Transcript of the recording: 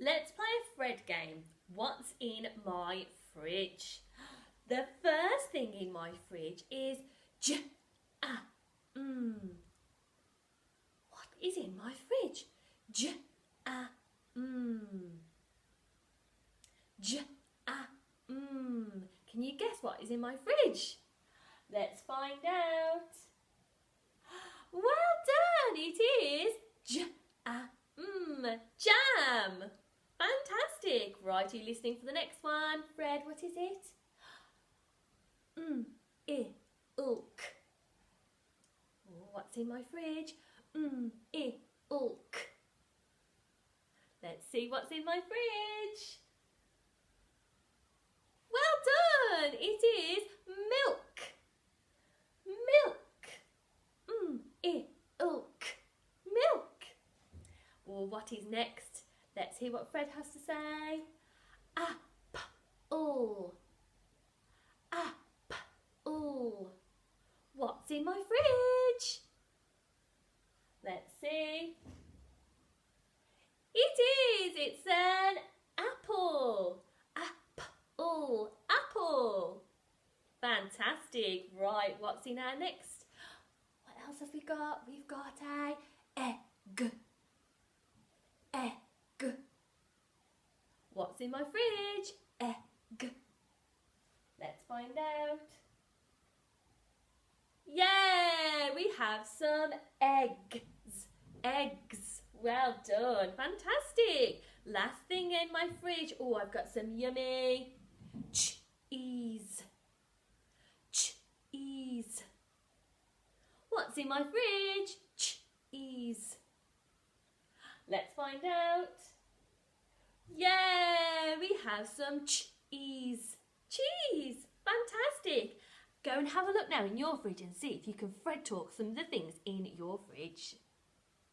Let's play a Fred game. What's in my fridge? The first thing in my fridge is What is in my fridge? Can you guess what is in my fridge? Let's find out. Well done! It is jam. Fantastic. Right, are you listening for the next one? Fred, what is it? Ilk. What's in my fridge? Ilk. Let's see what's in my fridge. Well done! It is milk. Ilk. Milk. Well, what is next? Let's hear what Fred has to say. Apple. What's in my fridge? Let's see. It is! It's an apple. Apple. Fantastic. Right, what's in our next? What else have we got? We've got a egg. What's in my fridge? Egg. Let's find out. Yeah, we have some eggs. Well done. Fantastic. Last thing in my fridge. Oh, I've got some yummy cheese. What's in my fridge? Cheese. Let's find out. Yeah, we have some cheese. Fantastic. Go and have a look now in your fridge and see if you can Fred talk some of the things in your fridge.